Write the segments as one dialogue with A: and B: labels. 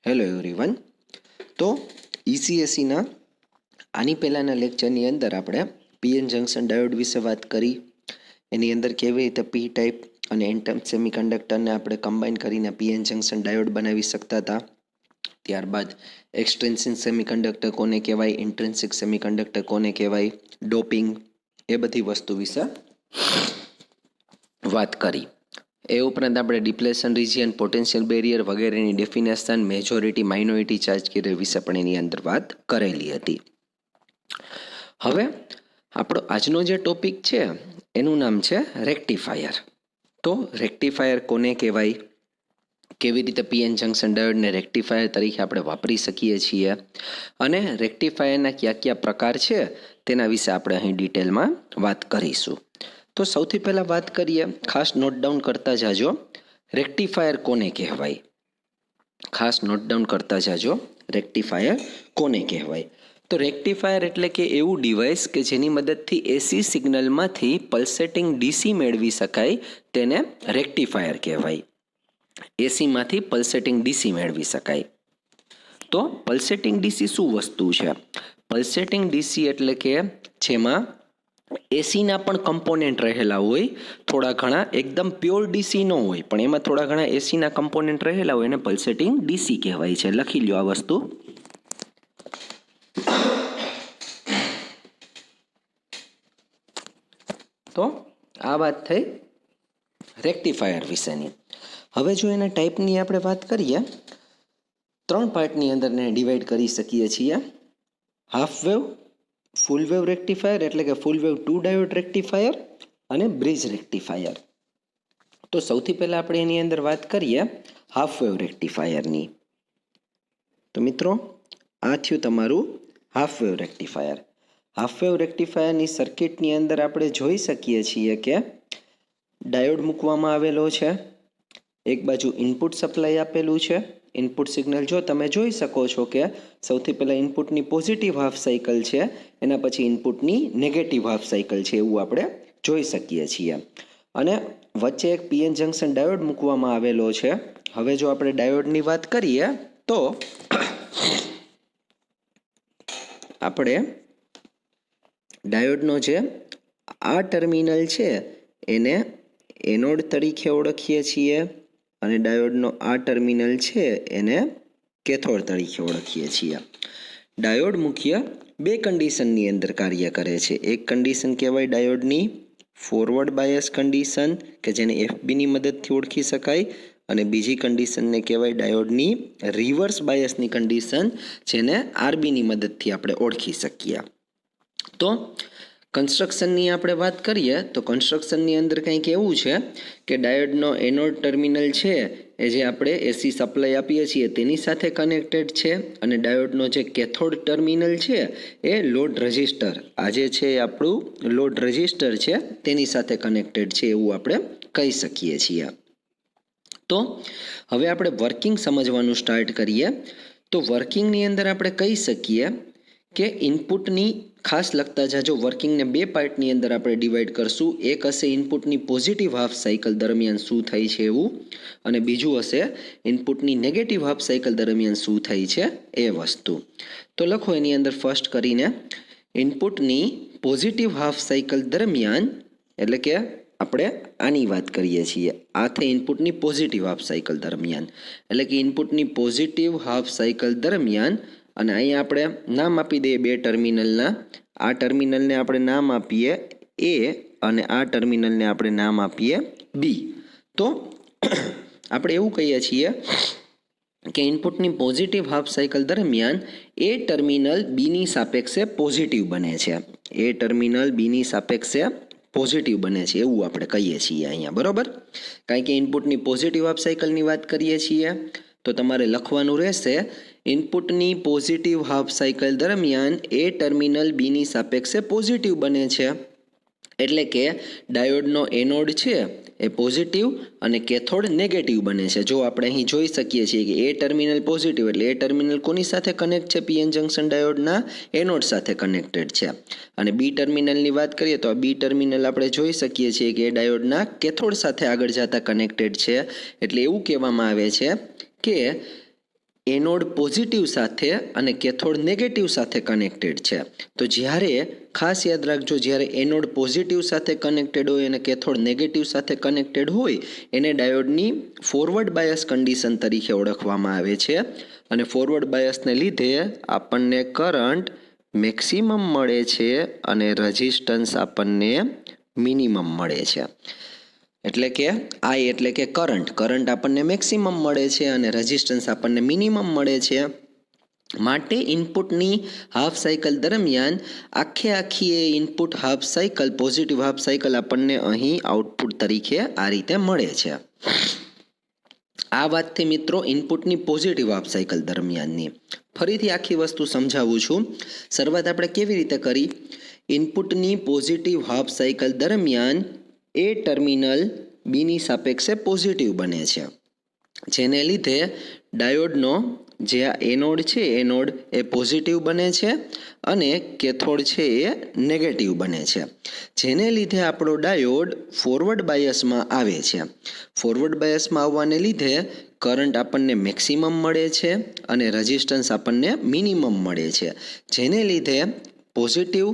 A: Hello everyone. તો ઈસીએસસીના આની પહેલાંના લેક્ચરની અંદર આપણે પીએન જંક્શન ડાયોડ વિશે વાત કરી. એની અંદર કેવી રીતે પી ટાઈપ અને એન ટાઈપ સેમિકન્ડક્ટરને આપણે કમ્બાઈન કરીને પીએન જંક્શન ડાયોડ બનાવી શકતા હતા. ત્યારબાદ એક્સટ્રિન્સિક સેમિકન્ડક્ટર કોને કહેવાય, ઇન્ટ્રિન્સિક સેમિકન્ડક્ટર કોને કહેવાય, ડોપિંગ, એ બધી વસ્તુ વિશે વાત કરી. એ ઉપરાંત આપણે ડિપ્લેશન રિજિયન, પોટેન્શિયલ બેરિયર વગેરેની definition, majority minority charge carrier વિશે પણ એની અંદર વાત કરેલી હતી. હવે આપણો આજનો જે ટોપિક છે એનું નામ છે રેક્ટિફાયર. તો રેક્ટિફાયર કોને કહેવાય, કેવી રીતે પીએન જંક્શન ડાયોડને રેક્ટિફાયર તરીકે આપણે વાપરી શકીએ છીએ, અને રેક્ટિફાયરના કયા કયા પ્રકાર છે તેના વિશે આપણે અહીં ડિટેલમાં વાત કરીશું. તો સૌથી પહેલાં વાત કરીએ, ખાસ નોટ ડાઉન કરતા જાજો, રેક્ટિફાયર કોને કહેવાય. ખાસ નોટ ડાઉન કરતા જાજો, રેક્ટિફાયર કોને કહેવાય. તો રેક્ટિફાયર એટલે કે એવું ડિવાઇસ કે જેની મદદથી એસી સિગ્નલમાંથી પલ્સેટિંગ ડીસી મેળવી શકાય તેને રેક્ટિફાયર કહેવાય. એસીમાંથી પલ્સેટિંગ ડીસી મેળવી શકાય. તો પલ્સેટિંગ ડીસી શું વસ્તુ છે? પલ્સેટિંગ ડીસી એટલે કે જેમાં એસીના પણ કમ્પોનેન્ટ રહેલા હોય, થોડા ઘણા, એકદમ પ્યોર ડીસી ન હોય પણ એમાં થોડા ઘણા એસીના કમ્પોનેન્ટ રહેલા હોય એને પલ્સેટિંગ ડીસી કહેવાય છે. લખી લ્યો આ વસ્તુ. તો આ વાત થઈ રેક્ટિફાયર વિશેની. હવે જો એના ટાઈપની આપણે વાત કરીએ, 3 પાર્ટની અંદર એને ડિવાઈડ કરી શકીએ છીએ. Half wave, full wave rectifier એટલે કે ફૂલ વેવ 2 ડાયોડ રેક્ટિફાયર અને બ્રિજ રેક્ટિફાયર. તો સૌથી પહેલાં આપણે એની અંદર વાત કરીએ હાફ વેવ રેક્ટિફાયરની. તો મિત્રો આ થયું તમારું half wave rectifier. Half wave રેક્ટિફાયરની સર્કિટની અંદર આપણે જોઈ શકીએ છીએ કે ડાયોડ મૂકવામાં આવેલો છે, એક બાજુ ઇનપુટ સપ્લાય આપેલું છે. ઇનપુટ સિગ્નલ જો તમે જોઈ શકો છો કે સૌથી પહેલાં ઇનપુટની પોઝિટિવ હાફ સાયકલ છે, એના પછી ઇનપુટની નેગેટિવ હાફ સાયકલ છે, એવું આપણે જોઈ શકીએ છીએ. અને વચ્ચે એક પીએન જંક્શન ડાયોડ મૂકવામાં આવેલો છે. હવે જો આપણે ડાયોડની વાત કરીએ તો આપણે ડાયોડનો જે આ ટર્મિનલ છે એને એનોડ તરીકે ઓળખીએ છીએ અને ડાયોડનો આ ટર્મિનલ છે એને કેથોડ તરીકે ઓળખીએ છીએ. ડાયોડ મુખ્ય 2 કન્ડિશનની અંદર કાર્ય કરે છે. એક કન્ડિશન કહેવાય ડાયોડની ફોરવર્ડ બાયસ કન્ડિશન કે જેને એફબીની મદદથી ઓળખી શકાય, અને બીજી કન્ડિશનને કહેવાય ડાયોડની રિવર્સ બાયસની કન્ડિશન જેને આરબીની મદદથી આપણે ઓળખી શકીએ. તો કન્સ્ટ્રક્શનની આપણે વાત કરીએ તો કન્સ્ટ્રક્શનની અંદર કંઈક એવું છે કે ડાયોડનો એનોડ ટર્મિનલ છે એ જે આપણે એસી સપ્લાય આપીએ છીએ તેની સાથે કનેક્ટેડ છે, અને ડાયોડનો જે કેથોડ ટર્મિનલ છે એ લોડ રજિસ્ટર, આ જે છે એ આપણું લોડ રજિસ્ટર છે તેની સાથે કનેક્ટેડ છે એવું આપણે કહી શકીએ છીએ. તો હવે આપણે વર્કિંગ સમજવાનું સ્ટાર્ટ કરીએ. તો વર્કિંગની અંદર આપણે કહી શકીએ કે ઇનપુટની ખાસ લખતા જાજો, વર્કિંગને 2 પાર્ટની અંદર આપણે ડિવાઈડ કરશું. એક હશે ઇનપુટની પોઝિટિવ હાફ સાયકલ દરમિયાન શું થાય છે એવું, અને બીજું હશે ઇનપુટની નેગેટિવ હાફ સાયકલ દરમિયાન શું થાય છે એ વસ્તુ. તો લખો એની અંદર ફર્સ્ટ કરીને ઇનપુટની પોઝિટિવ હાફ સાયકલ દરમિયાન, એટલે કે આપણે આની વાત કરીએ છીએ, આ થઈ ઇનપુટની પોઝિટિવ હાફ સાયકલ દરમિયાન, એટલે કે ઇનપુટની પોઝિટિવ હાફ સાયકલ દરમિયાન, અને અહીંયા આપણે નામ આપી દઈએ 2 ટર્મિનલના. આ ટર્મિનલને આપણે નામ આપીએ એ અને આ ટર્મિનલને આપણે નામ આપીએ બી. તો આપણે એવું કહીએ છીએ કે ઇનપુટની પોઝિટિવ હાફ સાયકલ દરમિયાન એ ટર્મિનલ બીની સાપેક્ષે પોઝિટિવ બને છે. એ ટર્મિનલ બીની સાપેક્ષે પોઝિટિવ બને છે એવું આપણે કહીએ છીએ અહીંયા, બરોબર. કારણ કે ઇનપુટની પોઝિટિવ હાફ સાયકલની વાત કરીએ છીએ તો તમારે લખવાનું રહેશે ઇનપુટની પોઝિટિવ હાફ સાયકલ દરમિયાન એ ટર્મિનલ બીની સાપેક્ષે પોઝિટિવ બને છે, એટલે કે ડાયોડનો એનોડ છે એ પોઝિટિવ અને કેથોડ નેગેટિવ બને છે. જો આપણે અહીં જોઈ શકીએ છીએ કે એ ટર્મિનલ પોઝિટિવ એટલે એ ટર્મિનલ કોની સાથે કનેક્ટ છે? પીએન જંક્શન ડાયોડના એનોડ સાથે કનેક્ટેડ છે. અને બી ટર્મિનલની વાત કરીએ તો આ બી ટર્મિનલ આપણે જોઈ શકીએ છીએ કે એ ડાયોડના કેથોડ સાથે આગળ જતા કનેક્ટેડ છે. એટલે એવું કહેવામાં આવે છે કે એનોડ પોઝિટિવ સાથે અને કેથોડ નેગેટિવ સાથે કનેક્ટેડ છે. તો જ્યારે ખાસ યાદ રાખજો, જ્યારે એનોડ પોઝિટિવ સાથે કનેક્ટેડ હોય અને કેથોડ નેગેટિવ સાથે કનેક્ટેડ હોય એને ડાયોડની ફોરવર્ડ બાયસ કન્ડિશન તરીકે ઓળખવામાં આવે છે. અને ફોરવર્ડ બાયસને લીધે આપણને કરંટ મેક્સિમમ મળે છે અને રેઝિસ્ટન્સ આપણને મિનિમમ મળે છે. એટલે કે આઈ એટલે કે કરંટ આપણને મેક્સિમમ મળે છે અને રેઝિસ્ટન્સ આપણને મિનિમમ મળે છે. માટે ઇનપુટની હાફ સાયકલ દરમિયાન આખી એ input half cycle, positive half cycle આપણને અહીં આઉટપુટ તરીકે આ રીતે મળે છે. આ વાતથી મિત્રો ઇનપુટની પોઝિટિવ હાફ સાયકલ દરમિયાનની. ફરીથી આખી વસ્તુ સમજાવું છું. શરૂઆત આપણે કેવી રીતે કરી? ઇનપુટની પોઝિટિવ હાફ સાયકલ દરમિયાન એ ટર્મિનલ બીની સાપેક્ષે પોઝિટિવ બને છે, જેને લીધે ડાયોડનો જે આ એનોડ છે એનોડ એ પોઝિટિવ બને છે અને કેથોડ છે એ નેગેટિવ બને છે, જેને લીધે આપણો ડાયોડ ફોરવર્ડ બાયસમાં આવે છે. ફોરવર્ડ બાયસમાં આવવાને લીધે કરંટ આપણને મેક્સિમમ મળે છે અને રેઝિસ્ટન્સ આપણને મિનિમમ મળે છે, જેને લીધે પોઝિટિવ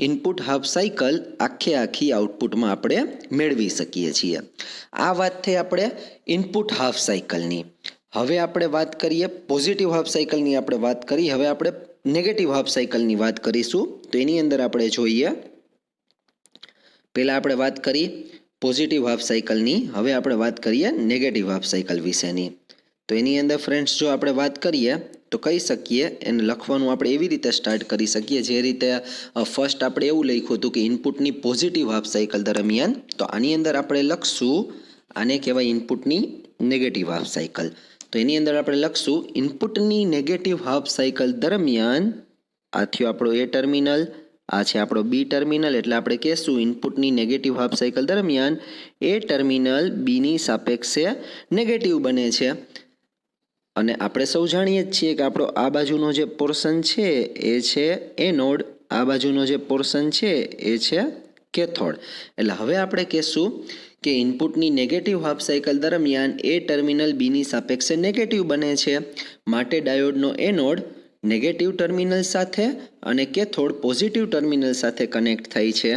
A: ઇનપુટ હાફ સાયકલ આખી આઉટપુટમાં આપણે મેળવી શકીએ છીએ. આ વાત થઈ આપણે ઇનપુટ હાફ સાયકલની. હવે આપણે વાત કરીએ પોઝિટિવ હાફ સાયકલની આપણે વાત કરી. હવે આપણે નેગેટિવ હાફ સાયકલની વાત કરીશું. તો એની અંદર આપણે જોઈએ, પહેલાં આપણે વાત કરી પોઝિટિવ હાફ સાયકલની, હવે આપણે વાત કરીએ નેગેટિવ હાફ સાયકલ વિશેની. તો એની અંદર ફ્રેન્ડ્સ જો આપણે વાત કરીએ તો કહી શકીએ, એને લખવાનું આપણે એવી રીતે સ્ટાર્ટ કરી શકીએ જે રીતે ફર્સ્ટ આપણે એવું લખ્યું હતું કે ઇનપુટની પોઝિટિવ હાફ સાયકલ દરમિયાન. તો આની અંદર આપણે લખશું, આને કહેવાય ઇનપુટની નેગેટિવ હાફ સાયકલ. તો એની અંદર આપણે લખશું ઇનપુટની નેગેટિવ હાફ સાયકલ દરમિયાન, આ થયો આપણો એ ટર્મિનલ, આ છે આપણો બી ટર્મિનલ, એટલે આપણે કહેશું ઇનપુટની નેગેટિવ હાફ સાયકલ દરમિયાન એ ટર્મિનલ બીની સાપેક્ષે નેગેટિવ બને છે. અને આપણે સૌ જાણીએ જ છીએ કે આપણો આ બાજુનો જે પોર્શન છે એ છે એનોડ, આ બાજુનો જે પોર્શન છે એ છે કેથોડ. એટલે હવે આપણે કહેશું કે ઇનપુટની નેગેટિવ હાફ સાયકલ દરમિયાન એ ટર્મિનલ બીની સાપેક્ષે નેગેટિવ બને છે, માટે ડાયોડનો એનોડ નેગેટિવ ટર્મિનલ સાથે અને કેથોડ પોઝિટિવ ટર્મિનલ સાથે કનેક્ટ થાય છે.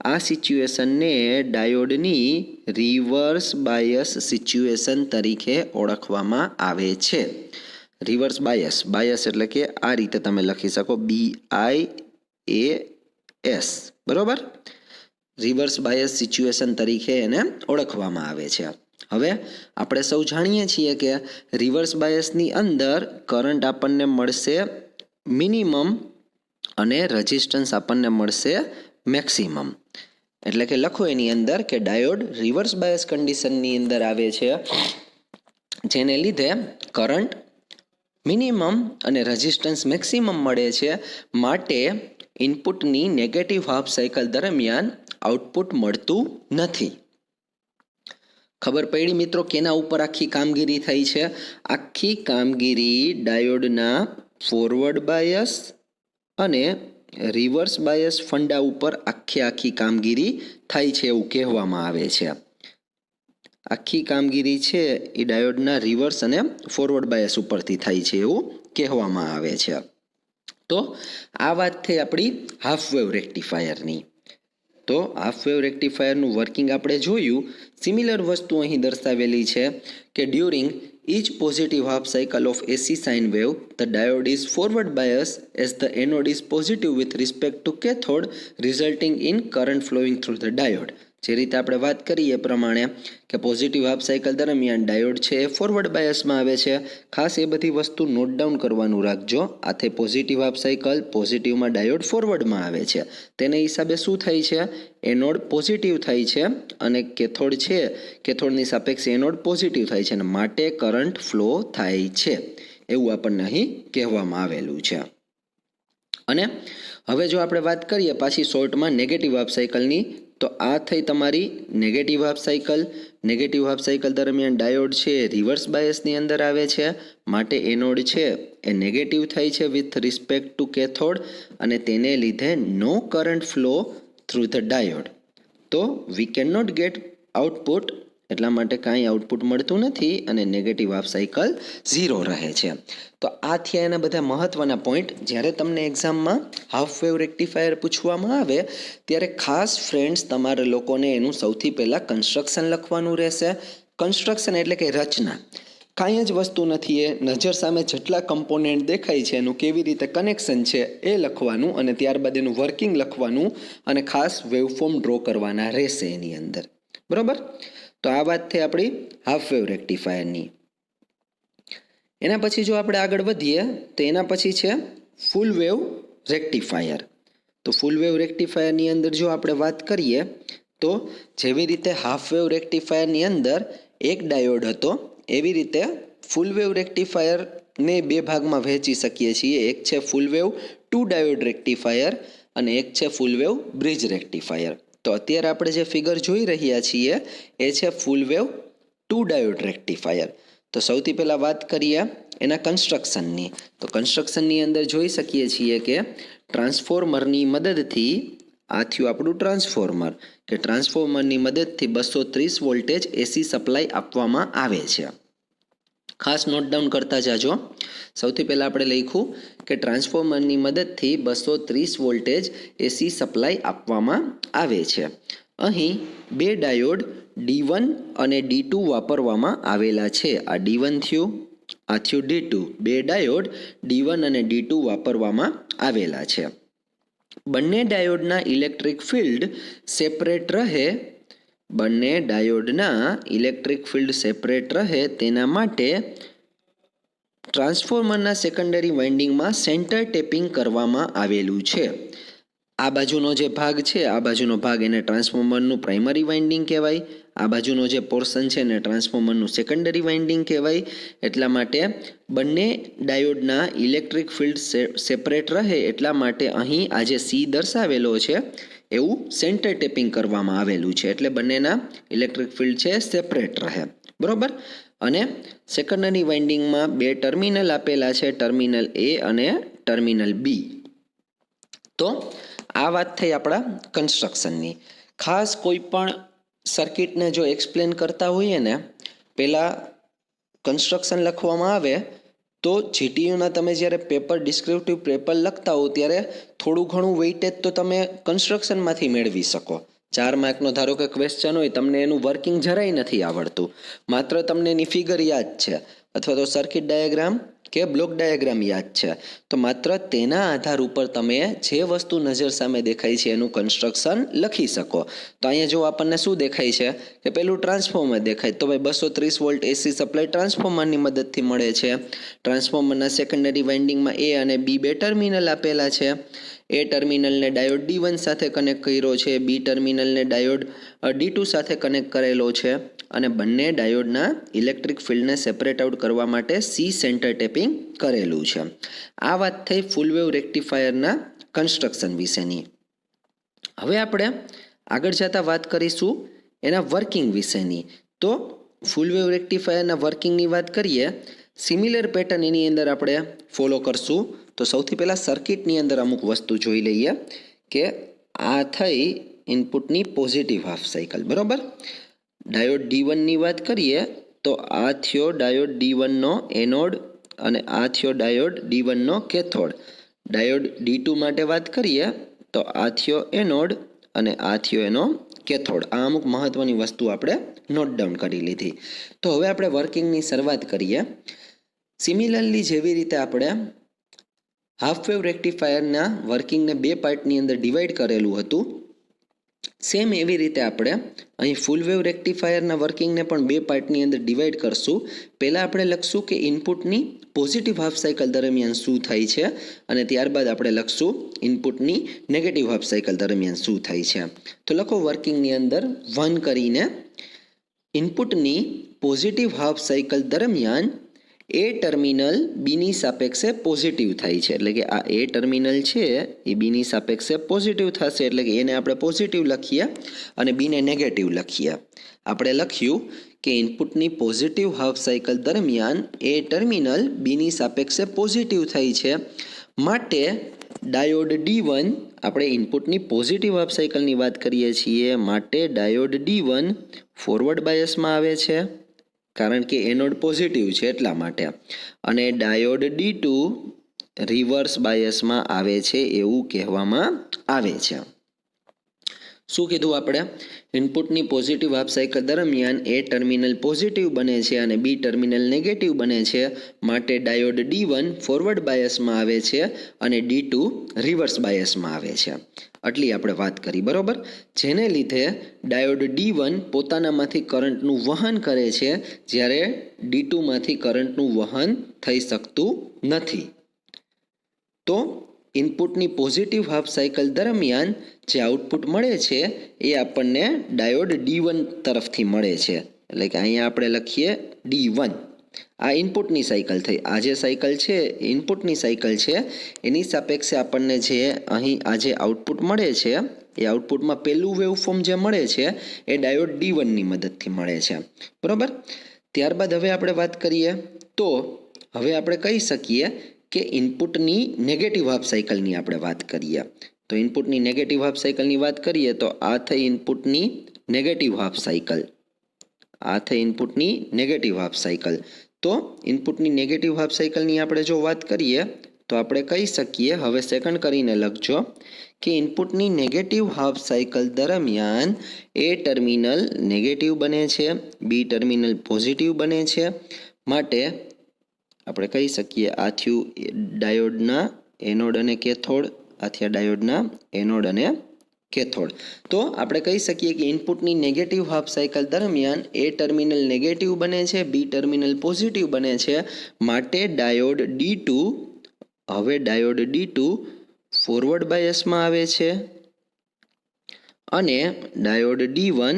A: આ સિચ્યુએશનને ડાયોડની રિવર્સ બાયસ સિચ્યુએશન તરીકે ઓળખવામાં આવે છે. રિવર્સ બાયસ એટલે કે આ રીતે તમે લખી શકો, BIAS, બરોબર? રિવર્સ બાયસ સિચ્યુએશન તરીકે એને ઓળખવામાં આવે છે. હવે આપણે સૌ જાણીએ છીએ કે રિવર્સ બાયસની અંદર કરંટ આપણને મળશે મિનિમમ અને રેઝિસ્ટન્સ આપણને મળશે મેક્સિમમ. એટલે કે લખો એની અંદર કે ડાયોડ રિવર્સ બાયસ કન્ડિશનની અંદર આવે છે, જેને લીધે કરંટ મિનિમમ અને રેઝિસ્ટન્સ મેક્સિમમ મળે છે, માટે ઇનપુટની નેગેટિવ હાફ સાયકલ દરમિયાન આઉટપુટ મળતું નથી. ખબર પડી મિત્રો કેના ઉપર આખી કામગીરી થઈ છે? આખી કામગીરી ડાયોડના ફોરવર્ડ બાયસ અને રિવર્સ બાયસ ફંડા ઉપર આખી કામગીરી થાય છે એવું કહેવામાં આવે છે. આખી કામગીરી છે એ ડાયોડના રિવર્સ અને ફોરવર્ડ બાયસ ઉપરથી થાય છે એવું કહેવામાં આવે છે. તો આ વાત થઈ આપણી હાફ વેવ રેક્ટિફાયરની. તો હાફ વેવ રેક્ટિફાયરનું વર્કિંગ આપણે જોયું. સિમિલર વસ્તુ અહીં દર્શાવેલી છે કે during each positive half cycle of AC sine wave, the diode is forward bias as the anode is positive with respect to cathode, resulting in current flowing through the diode. જે રીતે આપણે વાત કરીએ એ પ્રમાણે કે પોઝિટિવ હાફ સાયકલ દરમિયાન diode છે એ forward બાયસમાં આવે છે. ખાસ એ બધી વસ્તુ નોટ ડાઉન કરવાનું રાખજો. આથી પોઝિટિવ હાફ સાયકલ, પોઝિટિવમાં ડાયોડ ફોરવર્ડમાં આવે છે, તેને હિસાબે શું થાય છે? એનોડ પોઝિટિવ થાય છે અને કેથોડ છે, કેથોડની સાપેક્ષે એનોડ પોઝિટિવ થાય છે અને માટે કરંટ ફ્લો થાય છે એવું આપણને અહીં કહેવામાં આવેલું છે. અને હવે જો આપણે વાત કરીએ પાછી શોર્ટમાં નેગેટિવ હાફ સાયકલની, તો આ થઈ તમારી negative half cycle. Negative half cycle દરમિયાન ડાયોડ છે રિવર્સ બાયસની અંદર આવે છે, માટે એનોડ છે એ નેગેટિવ થાય છે વિથ રિસ્પેક્ટ ટુ કેથોડ અને તેને લીધે no current flow through the diode. તો we can not get output એટલા માટે કાંઈ આઉટપુટ મળતું નથી અને નેગેટિવ હાફ સાયકલ 0 રહે છે. તો આ થયા એના બધા મહત્ત્વના પોઈન્ટ. જ્યારે તમને એક્ઝામમાં હાફ વેવ રેક્ટિફાયર પૂછવામાં આવે ત્યારે ખાસ ફ્રેન્ડ્સ તમારે લોકોને એનું સૌથી પહેલાં કન્સ્ટ્રક્શન લખવાનું રહેશે. કન્સ્ટ્રક્શન એટલે કે રચના. કાંઈ જ વસ્તુ નથી, એ નજર સામે જેટલા કમ્પોનેન્ટ દેખાય છે એનું કેવી રીતે કનેક્શન છે એ લખવાનું અને ત્યારબાદ એનું વર્કિંગ લખવાનું અને ખાસ વેવફોર્મ ડ્રો કરવાના રહેશે એની અંદર. બરાબર? તો આ વાત થઈ આપણી હાફ વેવ રેક્ટિફાયરની. એના પછી જો આપણે આગળ વધીએ તો એના પછી છે ફૂલ વેવ રેક્ટિફાયર. તો ફૂલ વેવ રેક્ટિફાયરની અંદર જો આપણે વાત કરીએ તો જેવી રીતે હાફ વેવ રેક્ટિફાયરની અંદર એક ડાયોડ હતો, એવી રીતે ફૂલ વેવ રેક્ટિફાયરને બે ભાગમાં વહેંચી શકીએ છીએ. એક છે ફૂલ વેવ 2 ડાયોડ રેક્ટિફાયર અને એક છે ફૂલ વેવ બ્રિજ રેક્ટિફાયર. તો અત્યારે આપણે જે ફિગર જોઈ રહ્યા છીએ એ છે ફૂલ વેવ 2 ડાયોડ રેક્ટિફાયર. તો સૌથી પહેલાં વાત કરીએ એના કન્સ્ટ્રક્શનની. તો કન્સ્ટ્રક્શનની અંદર જોઈ શકીએ છીએ કે ટ્રાન્સફોર્મરની મદદથી, આ થયું આપણું ટ્રાન્સફોર્મર, કે ટ્રાન્સફોર્મરની મદદથી 230 વોલ્ટેજ એસી સપ્લાય આપવામાં આવે છે. ખાસ નોટ ડાઉન કરતા જાજો. સૌથી પહેલાં આપણે લખ્યું કે ટ્રાન્સફોર્મરની મદદથી 230 વોલ્ટેજ એસી સપ્લાય આપવામાં આવે છે. અહીં બે ડાયોડ D1 અને D2 વાપરવામાં આવેલા છે. આ D1 થયું, આ થયું D2. બે ડાયોડ D1 અને D2 વાપરવામાં આવેલા છે. બંને ડાયોડના ઇલેક્ટ્રિક ફિલ્ડ સેપરેટ રહે, બંને ડાયોડના ઇલેક્ટ્રિક ફિલ્ડ સેપરેટ રહે તેના માટે ટ્રાન્સફોર્મરના સેકન્ડરી વાઇન્ડિંગમાં સેન્ટર ટેપિંગ કરવામાં આવેલું છે. આ બાજુનો જે ભાગ છે, આ બાજુનો ભાગ એને ટ્રાન્સફોર્મરનું પ્રાઇમરી વાઇન્ડિંગ કહેવાય. આ બાજુનો જે પોર્શન છે એને ટ્રાન્સફોર્મરનું સેકન્ડરી વાઇન્ડિંગ કહેવાય. એટલા માટે બંને ડાયોડના ઇલેક્ટ્રિક ફિલ્ડ સેપરેટ રહે એટલા માટે અહીં આ જે સી દર્શાવેલો છે એવું સેન્ટર ટેપિંગ કરવામાં આવેલું છે. એટલે બંનેના ઇલેક્ટ્રિક ફિલ્ડ છે સેપરેટ રહે. બરાબર? અને સેકન્ડરી વાઇન્ડિંગમાં બે ટર્મિનલ આપેલા છે, ટર્મિનલ એ અને ટર્મિનલ બી. તો આ વાત થઈ આપણા કન્સ્ટ્રક્શનની. ખાસ કોઈ પણ સર્કિટને જો એક્સપ્લેન કરતા હોઈએ ને, પહેલાં કન્સ્ટ્રક્શન લખવામાં આવે તો જીટીયુના તમે જ્યારે પેપર ડિસ્ક્રિપ્ટિવ પેપર લખતા હો ત્યારે થોડું ઘણું વેઇટેજ તો તમે કન્સ્ટ્રક્શનમાંથી મેળવી શકો. 4 માર્કનો ધારો કે ક્વેશ્ચન હોય, તમને એનું વર્કિંગ જરાય નથી આવડતું, માત્ર તમને એની ફિગર યાદ છે અથવા તો સર્કિટ ડાયાગ્રામ કે બ્લોક ડાયાગ્રામ યાદ છે, તો માત્ર તેના આધાર ઉપર તમે જે વસ્તુ નજર સામે દેખાય છે એનું કન્સ્ટ્રક્શન લખી શકો. તો અહીંયા જો આપણને શું દેખાય છે કે પેલું ટ્રાન્સફોર્મર દેખાય, તો ભાઈ 230 વોલ્ટ એસી સપ્લાય ટ્રાન્સફોર્મરની મદદથી મળે છે. ટ્રાન્સફોર્મરના સેકન્ડરી વાઇન્ડિંગમાં એ અને બી બે ટર્મિનલ આપેલા છે. એ ટર્મિનલને ડાયોડ D1 સાથે કનેક્ટ કર્યો છે, બી ટર્મિનલને ડાયોડ D2 સાથે કનેક્ટ કરેલો છે અને બંને ડાયોડના ઇલેક્ટ્રિક ફિલ્ડને સેપરેટ આઉટ કરવા માટે સી સેન્ટર ટેપિંગ કરેલું છે. આ વાત થઈ ફૂલ વેવ રેક્ટિફાયરના કન્સ્ટ્રક્શન વિશેની. હવે આપણે આગળ જતા વાત કરીશું એના વર્કિંગ વિશેની. તો ફૂલ વેવ રેક્ટિફાયરના વર્કિંગની વાત કરીએ, સિમિલર પેટર્ન એની અંદર આપણે ફોલો કરશું. તો સૌથી પહેલાં સર્કિટની અંદર અમુક વસ્તુ જોઈ લઈએ કે આ થઈ ઇનપુટની પોઝિટિવ હાફ સાયકલ. બરાબર? ડાયોડ D1ની વાત કરીએ તો આ થયો ડાયોડ D1નો એનોડ અને આ થયો ડાયોડ D1નો કેથોડ. ડાયોડ D2 માટે વાત કરીએ તો આ થયો એનોડ અને આ થયો એનો કેથોડ. આ અમુક મહત્વની વસ્તુ આપણે નોટ ડાઉન કરી લીધી. તો હવે આપણે વર્કિંગની શરૂઆત કરીએ. સિમિલરલી જેવી રીતે આપણે હાફ વેવ રેક્ટિફાયરના વર્કિંગને બે પાર્ટની અંદર ડિવાઈડ કરેલું હતું, સેમ એવી રીતે આપણે અહીં ફૂલ વેવ રેક્ટિફાયરના વર્કિંગને પણ બે પાર્ટની અંદર ડિવાઈડ કરશું. પહેલાં આપણે લખશું કે ઇનપુટની પોઝિટિવ હાફ સાયકલ દરમિયાન શું થાય છે અને ત્યારબાદ આપણે લખશું ઇનપુટની નેગેટિવ હાફ સાયકલ દરમિયાન શું થાય છે. તો લખો વર્કિંગની અંદર 1 કરીને, ઇનપુટની પોઝિટિવ હાફ સાયકલ દરમિયાન એ ટર્મિનલ બીની સાપેક્ષે પોઝિટિવ થાય છે. એટલે કે આ એ ટર્મિનલ છે એ બીની સાપેક્ષે પોઝિટિવ થશે, એટલે કે એને આપણે પોઝિટિવ લખીએ અને બીને નેગેટિવ લખીએ. આપણે લખ્યું કે ઇનપુટની પોઝિટિવ હાફ સાયકલ દરમિયાન એ ટર્મિનલ બીની સાપેક્ષે પોઝિટિવ થાય છે, માટે ડાયોડ D1 આપણે ઇનપુટની પોઝિટિવ હાફ સાયકલની વાત કરીએ છીએ, માટે ડાયોડ D1 ફોરવર્ડ બાયસમાં આવે છે, કારણ કે એનોડ પોઝિટિવ છે એટલા માટે. અને ડાયોડ D2 રિવર્સ બાયસમાં આવે છે એવું કહેવામાં આવે છે. શું કીધું આપણે? ઇનપુટની પોઝિટિવ હાફ સાયકલ દરમિયાન એ ટર્મિનલ પોઝિટિવ બને છે અને બી ટર્મિનલ નેગેટિવ બને છે, માટે ડાયોડ D1 ફોરવર્ડ બાયસમાં આવે છે અને D2 રિવર્સ બાયસમાં આવે છે. આટલી આપણે વાત કરી, બરોબર. જેને લીધે ડાયોડ D1 પોતાનામાંથી કરંટનું વહન કરે છે, જ્યારે D2 માંથી કરંટનું વહન થઈ શકતું નથી. તો ઇનપુટની પોઝિટિવ હાફ સાયકલ દરમિયાન જે આઉટપુટ મળે છે એ આપણને ડાયોડ D1 તરફથી મળે છે. એટલે કે અહીંયા આપણે લખીએ D1. આ ઇનપુટની સાયકલ થઈ. આ જે સાયકલ છે ઇનપુટની સાયકલ છે, એની સાપેક્ષે આપણને જે અહીં આ જે આઉટપુટ મળે છે એ આઉટપુટમાં પહેલું વેવફોર્મ જે મળે છે એ ડાયોડ D1ની મદદથી મળે છે, બરોબર. ત્યારબાદ હવે આપણે વાત કરીએ તો હવે આપણે કહી શકીએ કે ઇનપુટની નેગેટિવ હાફ સાયકલની આપણે વાત કરીએ. તો ઇનપુટની નેગેટિવ હાફ સાયકલની વાત કરીએ તો આ થઈ ઇનપુટની નેગેટિવ હાફ સાયકલ. આ થઈ ઇનપુટની નેગેટિવ હાફ સાયકલ. તો ઇનપુટની નેગેટિવ હાફ સાયકલની આપણે જો વાત કરીએ તો આપણે કહી શકીએ, હવે સેકન્ડ કરીને લખજો, કે ઇનપુટની નેગેટિવ હાફ સાયકલ દરમિયાન એ ટર્મિનલ નેગેટિવ બને છે, બી ટર્મિનલ પોઝિટિવ બને છે, માટે આપણે કહી શકીએ આ થયું ડાયોડના એનોડ અને કેથોડ, આ થયા ડાયોડના એનોડ અને કેથોડ. તો આપણે કહી શકીએ કે ઇનપુટની નેગેટિવ હાફ સાયકલ દરમિયાન એ ટર્મિનલ નેગેટિવ બને છે, બી ટર્મિનલ પોઝિટિવ બને છે, માટે ડાયોડ D2 હવે ડાયોડ D2 ફોરવર્ડ બાયસમાં આવે છે અને ડાયોડ D1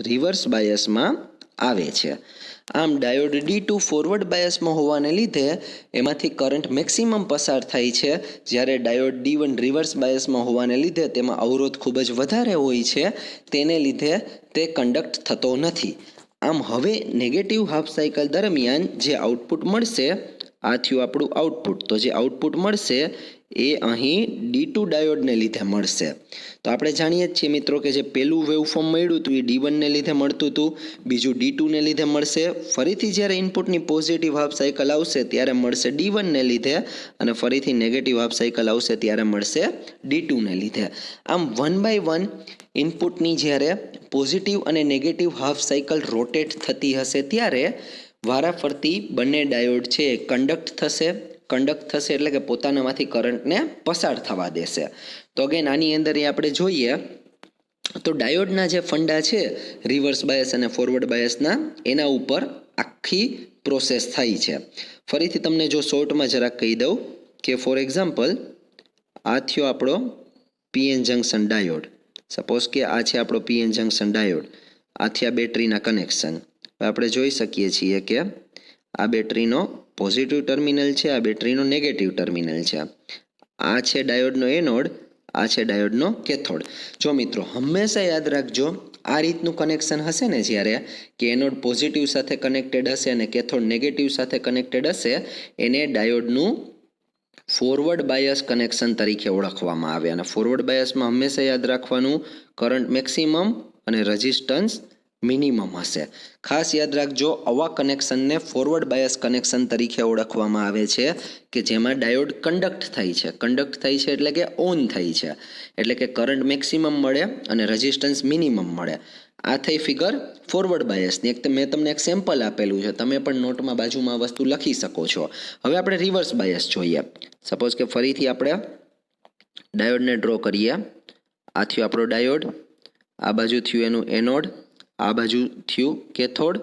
A: રિવર્સ બાયસમાં આવે છે. આમ ડાયોડ D2 ફોરવર્ડ બાયસમાં હોવાને લીધે એમાંથી કરંટ મેક્સિમમ પસાર થાય છે, જ્યારે ડાયોડ D1 રિવર્સ બાયસમાં હોવાને લીધે તેમાં અવરોધ ખૂબ જ વધારે હોય છે, તેને લીધે તે કન્ડક્ટ થતો નથી. આમ હવે નેગેટિવ હાફ સાયકલ દરમિયાન જે આઉટપુટ મળશે, આ થયું આપણું આઉટપુટ. તો જે આઉટપુટ મળશે એ અહીં D2 ડાયોડને લીધે મળશે. તો આપણે જાણીએ જ છીએ મિત્રો કે જે પહેલું વેવફોર્મ મળ્યું હતું એ D1 ને લીધે મળતું હતું, બીજું D2 ને લીધે મળશે. ફરીથી જ્યારે ઇનપુટની પોઝિટિવ હાફ સાયકલ આવશે ત્યારે મળશે D1 ને લીધે, અને ફરીથી નેગેટિવ હાફ સાયકલ આવશે ત્યારે મળશે D2 ને લીધે. આમ 1 બાય 1 ઇનપુટની જ્યારે પોઝિટિવ અને નેગેટિવ હાફ સાયકલ રોટેટ થતી હશે ત્યારે વારાફરતી બંને ડાયોડ છે એ કન્ડક્ટ થશે એટલે કે પોતાનામાંથી કરંટને પસાર થવા દેશે. તો અગેન આની અંદર આપણે જોઈએ તો ડાયોડના જે ફંડા છે રિવર્સ બાયસ અને ફોરવર્ડ બાયસના, એના ઉપર આખી પ્રોસેસ થાય છે. ફરીથી તમને જો શોર્ટમાં જરાક કહી દઉં કે ફોર એક્ઝામ્પલ આ થયો આપણો PN જંક્શન ડાયોડ. સપોઝ કે આ છે આપણો PN જંક્શન ડાયોડ, આ થયા બેટરીના કનેક્શન. આપણે જોઈ શકીએ છીએ કે આ બેટરીનો પોઝિટિવ ટર્મિનલ છે, આ બેટરીનો નેગેટિવ ટર્મિનલ છે. આ છે ડાયોડનો એનોડ, આ છે ડાયોડનો કેથોડ. જો મિત્રો હંમેશા યાદ રાખજો, આ રીતનું કનેક્શન હશે ને જ્યારે કે એનોડ પોઝિટિવ સાથે કનેક્ટેડ હશે અને કેથોડ નેગેટિવ સાથે કનેક્ટેડ હશે, એને ડાયોડનું ફોરવર્ડ બાયસ કનેક્શન તરીકે ઓળખવામાં આવે. અને ફોરવર્ડ બાયસમાં હંમેશા યાદ રાખવાનું કરંટ મેક્સિમમ અને રેઝિસ્ટન્સ મિનિમમ હશે. ખાસ યાદ રાખજો, આવા કનેક્શનને ફોરવર્ડ બાયસ કનેક્શન તરીકે ઓળખવામાં આવે છે કે જેમાં ડાયોડ કન્ડક્ટ થાય છે એટલે કે ઓન થાય છે, એટલે કે કરંટ મેક્સિમમ મળે અને રેઝિસ્ટન્સ મિનિમમ મળે. આ થઈ ફિગર ફોરવર્ડ બાયસની. મેં તમને એક સેમ્પલ આપેલું છે, તમે પણ નોટમાં બાજુમાં વસ્તુ લખી શકો છો. હવે આપણે રિવર્સ બાયસ જોઈએ. સપોઝ કે ફરીથી આપણે ડાયોડને ડ્રો કરીએ. આ થયું આપણો ડાયોડ, આ બાજુ થયું એનું એનોડ, આ બાજુ થયું કેથોડ.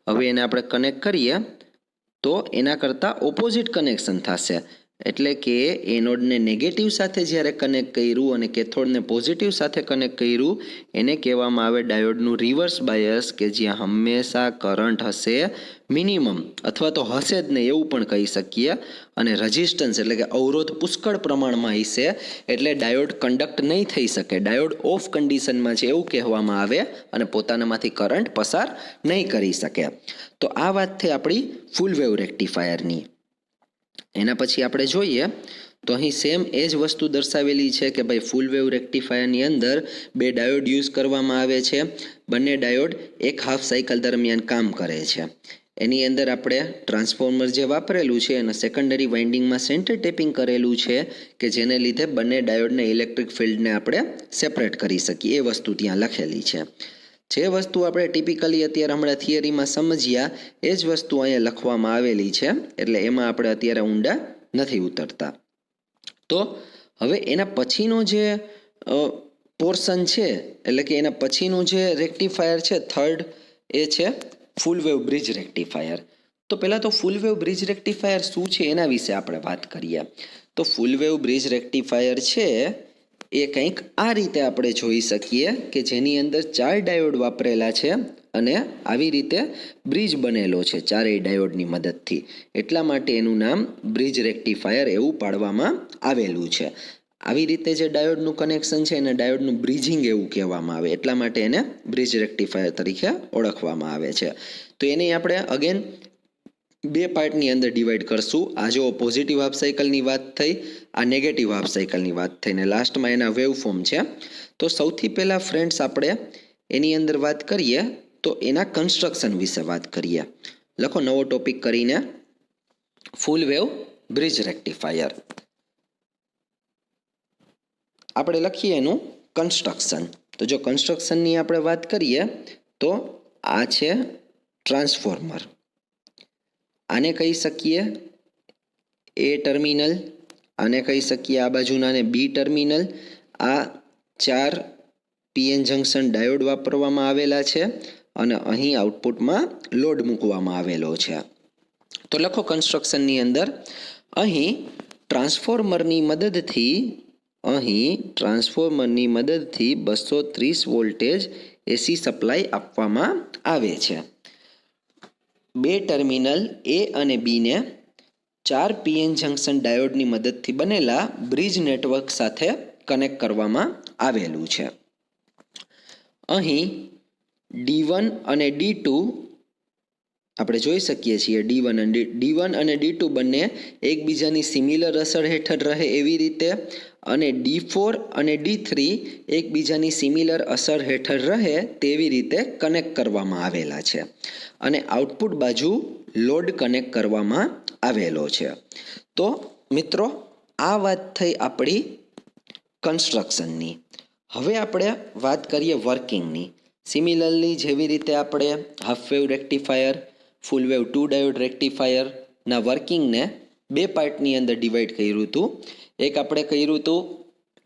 A: હવે એને આપણે કનેક્ટ કરીએ તો એના કરતાં ઓપોઝિટ કનેક્શન થશે, એટલે કે એનોડને નેગેટિવ સાથે જ્યારે કનેક્ટ કર્યું અને કેથોડને પોઝિટિવ સાથે કનેક્ટ કર્યું, એને કહેવામાં આવે ડાયોડનું રિવર્સ બાયસ, કે જ્યાં હંમેશા કરંટ હશે મિનિમમ, અથવા તો હશે જ નહીં એવું પણ કહી શકીએ, અને રેઝિસ્ટન્સ એટલે કે અવરોધ પુષ્કળ પ્રમાણમાં હશે, એટલે ડાયોડ કન્ડક્ટ નહીં થઈ શકે, ડાયોડ ઓફ કન્ડિશનમાં છે એવું કહેવામાં આવે અને પોતાનામાંથી કરંટ પસાર નહીં કરી શકે. તો આ વાત થઈ આપણી ફૂલ વેવ રેક્ટિફાયરની. એના પછી આપણે જોઈએ તો અહીં સેમ એ જ વસ્તુ દર્શાવેલી છે કે ભાઈ ફૂલ વેવ રેક્ટિફાયરની અંદર બે ડાયોડ યુઝ કરવામાં આવે છે. બંને ડાયોડ એક હાફ સાયકલ દરમિયાન કામ કરે છે. એની અંદર આપણે ટ્રાન્સફોર્મર જે વાપરેલું છે એના સેકન્ડરી વાઇન્ડિંગમાં સેન્ટર ટેપિંગ કરેલું છે કે જેને લીધે બંને ડાયોડને ઇલેક્ટ્રિક ફિલ્ડને આપણે સેપરેટ કરી શકીએ. એ વસ્તુ ત્યાં લખેલી છે. જે વસ્તુ આપણે ટિપિકલી અત્યારે હમણાં થિયરીમાં સમજ્યા એ જ વસ્તુ અહીંયા લખવામાં આવેલી છે, એટલે એમાં આપણે અત્યારે ઊંડા નથી ઉતરતા. તો હવે એના પછીનો જે પોર્શન છે, એટલે કે એના પછીનું જે રેક્ટિફાયર છે થર્ડ, એ છે ફૂલ વેવ બ્રિજ રેક્ટિફાયર. તો પહેલાં તો ફૂલ વેવ બ્રિજ રેક્ટિફાયર શું છે એના વિશે આપણે વાત કરીએ. તો ફૂલ વેવ બ્રિજ રેક્ટિફાયર છે એ કંઈક આ રીતે આપણે જોઈ શકીએ કે જેની અંદર 4 ડાયોડ વાપરેલા છે અને આવી રીતે બ્રિજ બનેલો છે ચારેય ડાયોડની મદદથી. એટલા માટે એનું નામ બ્રિજ રેક્ટિફાયર એવું પાડવામાં આવેલું છે. આવી રીતે જે ડાયોડનું કનેક્શન છે એને ડાયોડનું બ્રિજિંગ એવું કહેવામાં આવે, એટલા માટે એને બ્રિજ રેક્ટિફાયર તરીકે ઓળખવામાં આવે છે. તો એને આપણે અગેન 2 પાર્ટની અંદર ડિવાઈડ કરશું. આ જો પોઝિટિવ હાફ સાયકલની વાત થઈ, આ નેગેટિવ હાફ સાયકલની વાત થઈ, ને લાસ્ટમાં એના વેવ ફોર્મ છે. તો સૌથી પહેલાં ફ્રેન્ડ્સ આપણે એની અંદર વાત કરીએ તો એના કન્સ્ટ્રક્શન વિશે વાત કરીએ. લખો નવો ટોપિક કરીને ફૂલ વેવ બ્રિજ રેક્ટિફાયર. આપણે લખીએ એનું કન્સ્ટ્રક્શન. તો જો કન્સ્ટ્રક્શનની આપણે વાત કરીએ તો આ છે ટ્રાન્સફોર્મર. આને કહી શકીએ એ ટર્મિનલ, આને કહી શકીએ આ બાજુનાને બી ટર્મિનલ. આ 4 પીએન જંકશન ડાયોડ વાપરવામાં આવેલા છે અને અહીં આઉટપુટમાં લોડ મૂકવામાં આવેલો છે. તો લખો કન્સ્ટ્રક્શનની અંદર અહીં ટ્રાન્સફોર્મરની મદદથી 230 વોલ્ટેજ એસી સપ્લાય આપવામાં આવે છે. 2 ટર્મિનલ એ અને બીને 4 પીએન જંકશન ડાયોડની મદદથી બનેલા બ્રિજ નેટવર્ક સાથે કનેક્ટ કરવામાં આવેલું છે. અહીં D1 અને D2 આપણે જોઈ શકીએ છીએ. D1 અને D2 બંને એકબીજાની સિમિલર અસર હેઠળ રહે એવી રીતે, અને D4 અને D3 એકબીજાની સિમિલર અસર હેઠળ રહે તેવી રીતે કનેક્ટ કરવામાં આવેલા છે અને આઉટપુટ બાજુ લોડ કનેક્ટ કરવામાં આવેલો છે. તો મિત્રો આ વાત થઈ આપણી કન્સ્ટ્રક્શનની. હવે આપણે વાત કરીએ વર્કિંગની. સિમિલરલી જેવી રીતે આપણે half wave rectifier, full wave 2 diode રેક્ટિફાયરના વર્કિંગને 2 પાર્ટની અંદર ડિવાઈડ કર્યું હતું. એક આપણે કર્યું હતું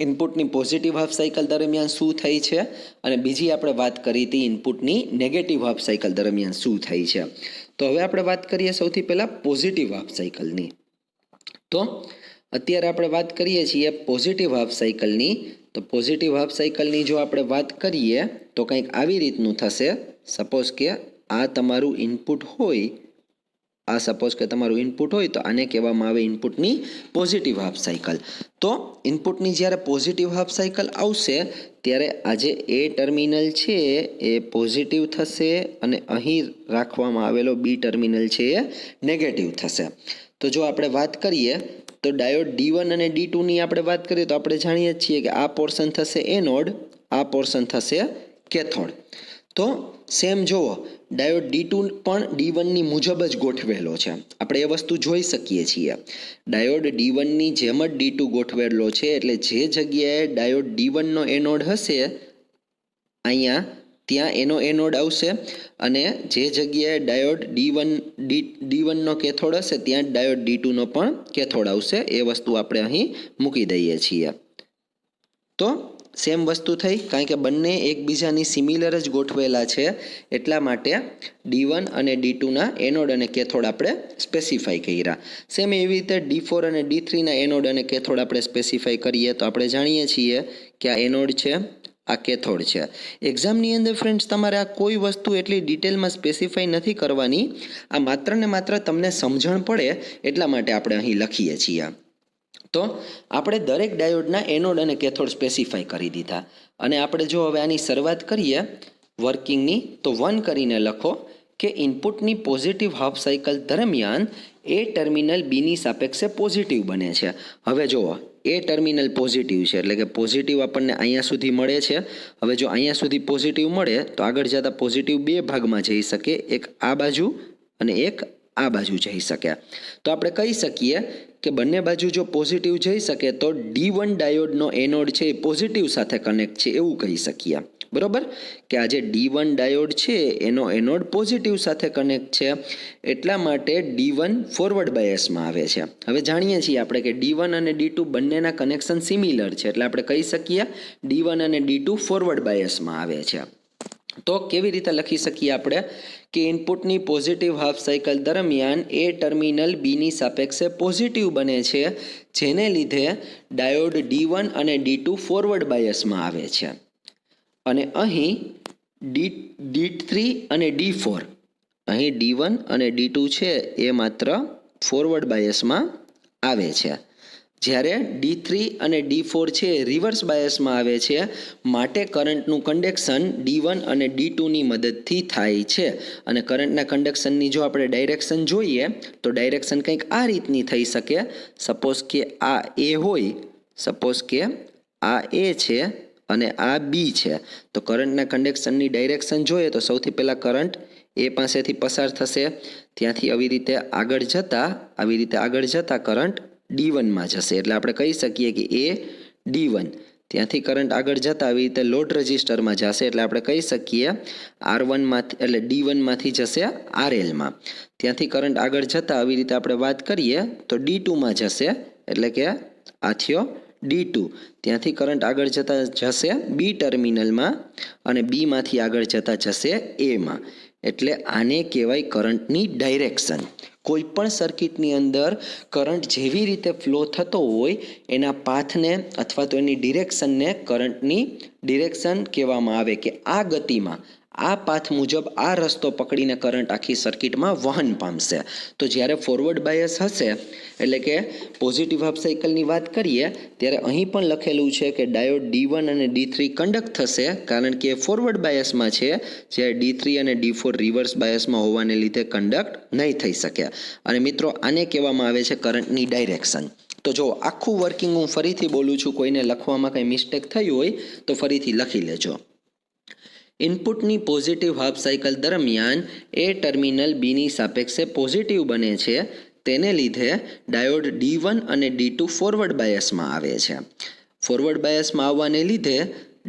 A: ઇનપુટની પોઝિટિવ હાફ સાયકલ દરમિયાન શું થાય છે, અને બીજી આપણે વાત કરી હતી ઇનપુટની નેગેટિવ હાફ સાયકલ દરમિયાન શું થાય છે. તો હવે આપણે વાત કરીએ સૌથી પહેલાં પોઝિટિવ હાફ સાયકલની. તો અત્યારે આપણે વાત કરીએ છીએ પોઝિટિવ હાફ સાયકલની. તો પોઝિટિવ હાફ સાયકલની જો આપણે વાત કરીએ તો કંઈક આવી રીતનું થશે. સપોઝ કે આ તમારું ઇનપુટ હોય, તો આને કહેવામાં આવે ઇનપુટની પોઝિટિવ હાફ સાયકલ. તો ઇનપુટની જ્યારે પોઝિટિવ હાફ સાયકલ આવશે ત્યારે આ જે એ ટર્મિનલ છે એ પોઝિટિવ થશે અને અહીં રાખવામાં આવેલો બી ટર્મિનલ છે એ નેગેટિવ થશે. તો જો આપણે વાત કરીએ તો ડાયોડ D1 અને D2ની આપણે વાત કરીએ તો આપણે જાણીએ છીએ કે આ પોર્શન થશે એનોડ, આ પોર્શન થશે કેથોડ. તો સેમ જુઓ, ડાયોડ D2 પણ D1ની મુજબ જ ગોઠવેલો છે. આપણે એ વસ્તુ જોઈ શકીએ છીએ. ડાયોડ D1ની જેમ જ D2 ગોઠવેલો છે, એટલે જે જગ્યાએ ડાયોડ D1નો એનોડ હશે અહીંયા ત્યાં એનો એનોડ આવશે, અને જે જગ્યાએ ડાયોડ D1નો કેથોડ હશે ત્યાં જ ડાયોડ D2નો પણ કેથોડ આવશે. એ વસ્તુ આપણે અહીં મૂકી દઈએ છીએ. તો સેમ વસ્તુ થઈ, કારણ કે બંને એકબીજાની સિમિલર જ ગોઠવેલા છે, એટલા માટે D1 અને D2ના એનોડ અને કેથોડ આપણે સ્પેસિફાઈ કર્યા. સેમ એવી રીતે D4 અને D3ના એનોડ અને કેથોડ આપણે સ્પેસિફાઈ કરીએ તો આપણે જાણીએ છીએ કે આ એનોડ છે, આ કેથોડ છે. એક્ઝામની અંદર ફ્રેન્ડ્સ તમારે આ કોઈ વસ્તુ એટલી ડિટેલમાં સ્પેસિફાઈ નથી કરવાની. આ માત્ર ને માત્ર તમને સમજણ પડે એટલા માટે આપણે અહીં લખીએ છીએ. તો આપણે દરેક ડાયોડના એનોડ અને કેથોડ સ્પેસિફાઈ કરી દીધા, અને આપણે જો હવે આની શરૂઆત કરીએ વર્કિંગની તો 1 કરીને લખો કે ઇનપુટની પોઝિટિવ હાફ સાયકલ દરમિયાન એ ટર્મિનલ બીની સાપેક્ષે પોઝિટિવ બને છે. હવે જુઓ, એ ટર્મિનલ પોઝિટિવ છે એટલે કે પોઝિટિવ આપણને અહીંયા સુધી મળે છે. હવે જો અહીંયા સુધી પોઝિટિવ મળે તો આગળ જતાં પોઝિટિવ બે ભાગમાં જઈ શકે, એક આ બાજુ અને એક આ બાજુ જઈ શકે. તો આપણે કહી શકીએ કે બંને બાજુ જો પોઝિટિવ જઈ શકે તો D1 ડાયોડનો એનોડ છે એ પોઝિટિવ સાથે કનેક્ટ છે એવું કહી શકીએ. બરોબર, કે આ જે D1 ડાયોડ છે એનો એનોડ પોઝિટિવ સાથે કનેક્ટ છે, એટલા માટે D1 ફોરવર્ડ બાયસમાં આવે છે. હવે જાણીએ છીએ આપણે કે D1 અને D2 બંનેના કનેક્શન સિમિલર છે, એટલે આપણે કહી શકીએ D1 અને D2 ફોરવર્ડ બાયસમાં આવે છે. તો કેવી રીતે લખી શકીએ આપણે કે ઇનપુટની પોઝિટિવ હાફ સાયકલ દરમિયાન એ ટર્મિનલ બીની સાપેક્ષે પોઝિટિવ બને છે, જેને લીધે ડાયોડ D1 અને D2 ફોરવર્ડ બાયસમાં આવે છે. અને અહીં D3 અને D4, અહીં D1 અને D2 છે એ માત્ર ફોરવર્ડ બાયસમાં આવે છે, જ્યારે D3 અને D4 છે રિવર્સ બાયસમાં આવે છે. માટે કરંટનું કન્ડક્શન D1 અને D2ની મદદથી થાય છે. અને કરંટના કન્ડક્શનની જો આપણે ડાયરેક્શન જોઈએ તો ડાયરેક્શન કંઈક આ રીતની થઈ શકે. સપોઝ કે આ A હોય, સપોઝ કે આ A છે અને આ બી છે, તો કરંટના કન્ડક્શનની ડાયરેક્શન જોઈએ તો સૌથી પહેલાં કરંટ એ પાસેથી પસાર થશે, ત્યાંથી આવી રીતે આગળ જતા કરંટ D1માં જશે. એટલે આપણે કહી શકીએ કે એ D1, ત્યાંથી કરંટ આગળ જતા આવી રીતે લોડ રજિસ્ટરમાં જશે, એટલે આપણે કહી શકીએ R1માંથી એટલે D1માંથી જશે RLમાં, ત્યાંથી કરંટ આગળ જતા આવી રીતે આપણે વાત કરીએ તો D2માં જશે, એટલે કે આ થયો D2, ત્યાંથી કરંટ આગળ જતા જશે બી ટર્મિનલમાં અને બીમાંથી આગળ જતા જશે એમાં. એટલે આને કહેવાય કરંટની ડાયરેક્શન. કોઈ પણ સર્કિટની અંદર કરંટ જેવી રીતે ફ્લો થતો હોય એના પાથને અથવા તો એની ડિરેક્શનને કરંટની ડિરેક્શન કહેવામાં આવે, કે આ ગતિમાં આ પાથ મુજબ આ રસ્તો પકડીને કરંટ આખી સર્કિટમાં વહન પામશે. તો જ્યારે ફોરવર્ડ બાયસ હશે એટલે કે પોઝિટિવ હાફ સાયકલની વાત કરીએ ત્યારે અહીં પણ લખેલું છે કે ડાયોડ D1 અને D3 કન્ડક્ટ થશે, કારણ કે ફોરવર્ડ બાયસમાં છે, જ્યારે D3 અને D4 રિવર્સ બાયસમાં હોવાને લીધે કન્ડક્ટ નહીં થઈ શકે. અને મિત્રો આને કહેવામાં આવે છે કરંટની ડાયરેક્શન. તો જો આખું વર્કિંગ હું ફરીથી બોલું છું, કોઈને લખવામાં કંઈ મિસ્ટેક થઈ હોય તો ફરીથી લખી લેજો. ઇનપુટની પોઝિટિવ હાફ સાયકલ દરમિયાન એ ટર્મિનલ બીની સાપેક્ષે પોઝિટિવ બને છે, તેને લીધે ડાયોડ D1 અને D2 ફોરવર્ડ બાયસમાં આવે છે. ફોરવર્ડ બાયસમાં આવવાને લીધે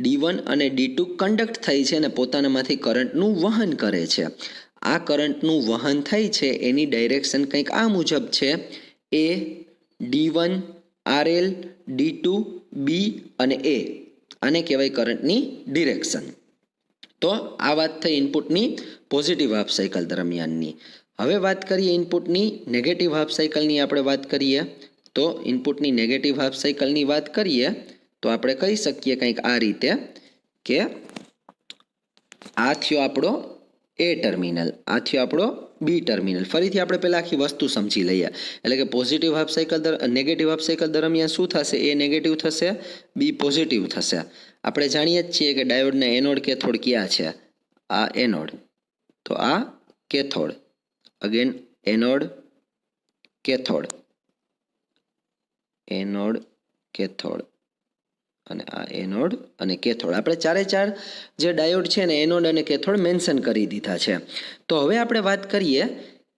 A: D1 અને D2 કન્ડક્ટ થાય છે અને પોતાનામાંથી કરંટનું વહન કરે છે. આ કરંટનું વહન થાય છે એની ડાયરેક્શન કંઈક આ મુજબ છે, A, D1, RL, D2, B અને A. આને કહેવાય કરંટની ડિરેક્શન. તો આ વાત થઈ ઇનપુટની પોઝિટિવ હાફ સાયકલ દરમિયાનની. હવે વાત કરીએ ઇનપુટની નેગેટિવ હાફ સાયકલની. આપણે વાત કરીએ તો ઇનપુટની નેગેટિવ હાફ સાયકલની વાત કરીએ તો આપણે કહી શકીએ કંઈક આ રીતે કે આ થયો આપણો એ ટર્મિનલ, આ થયો આપણો બી ટર્મિનલ. ફરીથી આપણે પહેલાં આખી વસ્તુ સમજી લઈએ. એટલે કે positive half cycle negative half cycle દરમિયાન શું થશે? એ નેગેટિવ થશે, બી પોઝિટિવ થશે. આપણે જાણીએ જ છીએ કે ડાયોડના એનોડ કેથોડ ક્યાં છે? આ એનોડ, તો આ cathode, again anode cathode, anode cathode અને આ એનોડ અને કેથોડ. આપણે ચારે ચાર જે ડાયોડ છે ને એનોડ અને કેથોડ મેન્શન કરી દીધા છે. તો હવે આપણે વાત કરીએ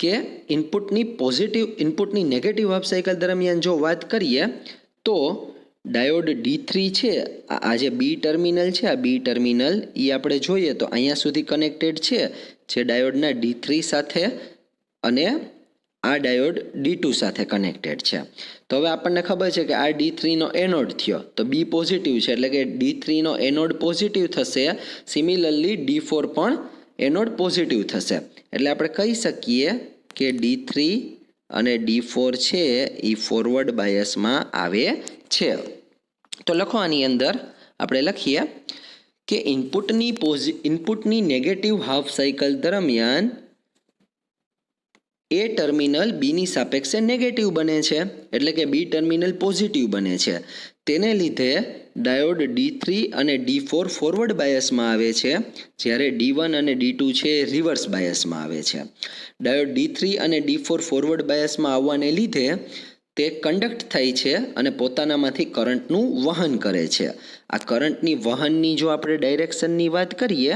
A: કે ઇનપુટની નેગેટિવ હાફ સાયકલ દરમિયાન જો વાત કરીએ તો ડાયોડ D3 છે, આ જે બી ટર્મિનલ છે, આ બી ટર્મિનલ એ આપણે જોઈએ તો અહીંયા સુધી કનેક્ટેડ છે, જે ડાયોડના D3 સાથે, અને આ ડાયોડ D2 સાથે કનેક્ટેડ છે. તો હવે આપણને ખબર છે કે આ D3નો એનોડ થયો, તો બી પોઝિટિવ છે એટલે કે D3નો એનોડ પોઝિટિવ થશે. સિમિલરલી D4 પણ એનોડ પોઝિટિવ થશે. એટલે આપણે કહી શકીએ કે D3 અને D4 છે એ ફોરવર્ડ બાયસમાં આવે છે. તો લખો આની અંદર આપણે લખીએ કે ઇનપુટની નેગેટિવ હાફ સાયકલ દરમિયાન એ ટર્મિનલ બીની સાપેક્ષે નેગેટિવ બને છે, એટલે કે બી ટર્મિનલ પોઝિટિવ બને છે. તેને લીધે ડાયોડ D3 અને D4 ફોરવર્ડ બાયસમાં આવે છે, જ્યારે D1 અને D2 છે એ રિવર્સ બાયસમાં આવે છે. ડાયોડ D3 અને D4 ફોરવર્ડ બાયસમાં આવવાને લીધે તે કન્ડક્ટ થાય છે અને પોતાનામાંથી કરંટનું વહન કરે છે. આ કરંટની વહનની જો આપણે ડાયરેક્શનની વાત કરીએ,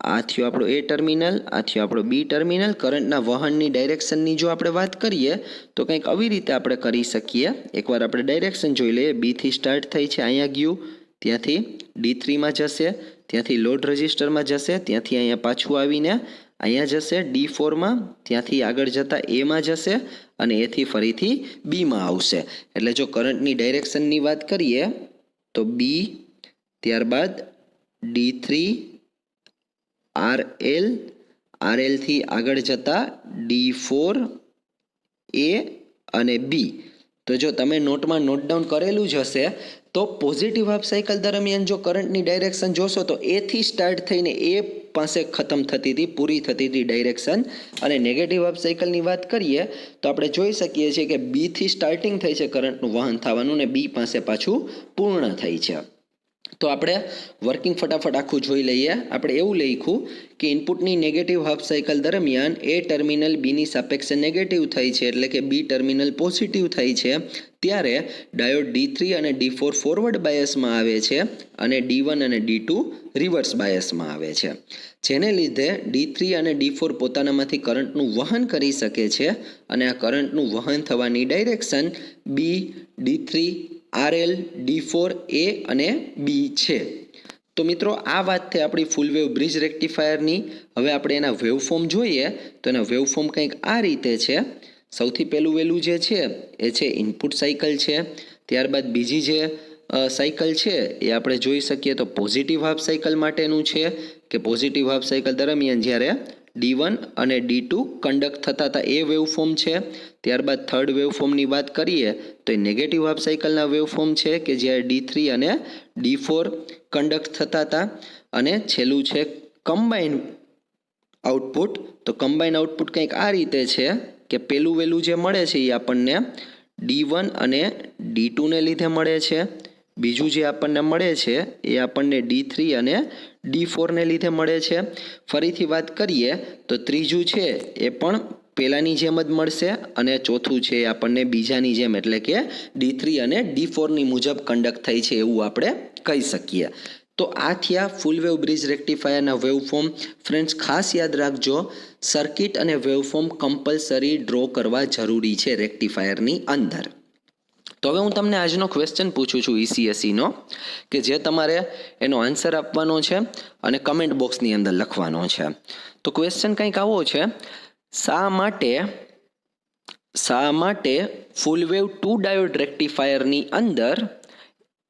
A: આ થયું આપણું એ ટર્મિનલ, આ થયું આપણું બી ટર્મિનલ. કરંટના વહનની ડાયરેક્શનની જો આપણે વાત કરીએ તો કંઈક આવી રીતે આપણે કરી શકીએ. એકવાર આપણે ડાયરેક્શન જોઈ લઈએ. બીથી સ્ટાર્ટ થઈ છે, અહીંયા ગયું, ત્યાંથી D3માં જશે, ત્યાંથી લોડ રજિસ્ટરમાં જશે, ત્યાંથી અહીંયા પાછું આવીને અહીંયા જશે D4માં, ત્યાંથી આગળ જતાં એમાં જશે અને એથી ફરીથી બીમાં આવશે. એટલે જો કરંટની ડાયરેક્શનની વાત કરીએ તો બી, ત્યારબાદ D3, RLથી આગળ જતા D4, A અને બી. તો જો તમે નોટમાં નોટ ડાઉન કરેલું જ હશે તો પોઝિટિવ હાફ સાયકલ દરમિયાન જો કરંટની ડાયરેક્શન જોશો તો એથી સ્ટાર્ટ થઈને એ પાસે ખતમ થતી હતી, પૂરી થતી હતી ડાયરેક્શન. અને નેગેટિવ હાફ સાયકલની વાત કરીએ તો આપણે જોઈ શકીએ છીએ કે બીથી સ્ટાર્ટિંગ થઈ છે કરંટનું વહન થવાનું ને બી પાસે પાછું પૂર્ણ થઈ છે. તો આપણે વર્કિંગ ફટાફટ આખું જોઈ લઈએ. આપણે એવું લખ્યું કે ઇનપુટની નેગેટિવ હાફ સાયકલ દરમિયાન એ ટર્મિનલ બીની સાપેક્ષે નેગેટિવ થઈ છે, એટલે કે બી ટર્મિનલ પોઝિટિવ થઈ છે, ત્યારે ડાયોડ D3 અને D4 ફોરવર્ડ બાયસમાં આવે છે અને D1 અને D2 રિવર્સ બાયસમાં આવે છે. જેને લીધે D3 અને D4 પોતાનામાંથી કરંટનું વહન કરી શકે છે અને આ કરંટનું વહન થવાની direction B, D3, RL, D4, A અને B છે. તો મિત્રો આ વાત થઈ આપણી ફૂલ વેવ બ્રિજ રેક્ટિફાયરની. હવે આપણે એના વેવફોર્મ જોઈએ તો એના વેવફોર્મ કંઈક આ રીતે છે. સૌથી પહેલું જે છે એ છે ઇનપુટ સાયકલ છે. ત્યારબાદ બીજી જે સાયકલ છે એ આપણે જોઈ શકીએ તો પોઝિટિવ હાફ સાયકલ માટેનું છે, કે પોઝિટિવ હાફ સાયકલ દરમિયાન જ્યારે D1 અને D2 કન્ડક્ટ થતા હતા એ વેવફોર્મ છે. ત્યારબાદ થર્ડ વેવફોર્મની વાત કરીએ તો એ નેગેટિવ હાફ સાયકલના વેવફોર્મ છે, કે જ્યારે D3 અને D4 કન્ડક્ટ થતા હતા. અને છેલ્લું છે કમ્બાઇન આઉટપુટ. તો કમ્બાઇન આઉટપુટ કંઈક આ રીતે છે કે પહેલું જે મળે છે એ આપણને D1 અને D2 ને લીધે મળે છે. બીજું જે આપણને મળે છે એ આપણને D3 અને D4 ને લીધે મળે છે. ફરીથી વાત કરીએ તો ત્રીજું છે એ પણ પહેલાંની જેમ જ મળશે અને ચોથું છે એ આપણને બીજાની જેમ, એટલે કે D3 અને D4ની મુજબ કન્ડક્ટ થઈ છે એવું આપણે કહી શકીએ. તો આ થયા ફૂલ વેવ બ્રિજ રેક્ટિફાયરના વેવફોર્મ. ફ્રેન્ડ્સ, ખાસ યાદ રાખજો, સર્કિટ અને વેવફોર્મ કમ્પલસરી ડ્રો કરવા જરૂરી છે રેક્ટિફાયરની અંદર. તો હવે હું તમને આજનો ક્વેશ્ચન પૂછું છું ECSEનો, કે જે તમારે એનો આન્સર આપવાનો છે અને કમેન્ટ બોક્સની અંદર લખવાનો છે. તો ક્વેશ્ચન કંઈક આવો છે, શા માટે ફૂલ વેવ 2 ડાયોડ રેક્ટિફાયરની અંદર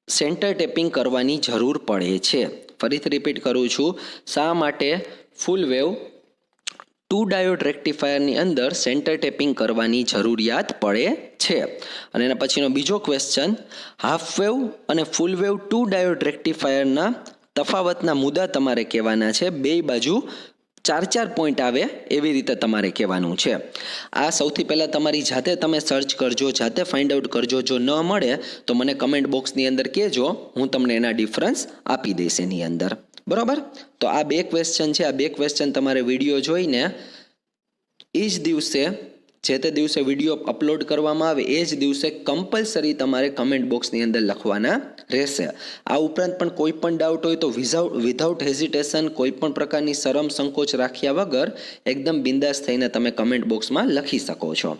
A: સેન્ટર ટેપિંગ કરવાની જરૂર પડે છે? ફરીથી રિપીટ કરું છું, શા માટે ફૂલ વેવ 2 ડાયોડ રેક્ટિફાયરની અંદર સેન્ટર ટેપિંગ કરવાની જરૂરિયાત પડે છે? અને એના પછીનો બીજો ક્વેશ્ચન, હાફ વેવ અને ફૂલ વેવ 2 ડાયોડ રેક્ટિફાયરના તફાવતના મુદ્દા તમારે કહેવાના છે. બે બાજુ 4 પોઈન્ટ આવે એવી રીતે તમારે કહેવાનું છે. આ સૌથી પહેલાં તમારી જાતે તમે સર્ચ કરજો, જાતે ફાઇન્ડ આઉટ કરજો. જો ન મળે તો મને કમેન્ટ બોક્સની અંદર કહેજો, હું તમને એના ડિફરન્સ આપી દઈશ એની અંદર. બરાબર? તો આ બે ક્વેશ્ચન છે. આ બે ક્વેશ્ચન તમારે વિડીયો જોઈને એ જ દિવસે, જે તે દિવસે વિડીયો અપલોડ કરવામાં આવે એ જ દિવસે કમ્પલસરી તમારે કમેન્ટ બોક્સની અંદર લખવાના રહેશે. આ ઉપરાંત પણ કોઈ પણ ડાઉટ હોય તો વિધાઉટ હેઝિટેશન, કોઈ પણ પ્રકારની શરમ સંકોચ રાખ્યા વગર એકદમ બિંદાસ થઈને તમે કમેન્ટ બોક્સમાં લખી શકો છો.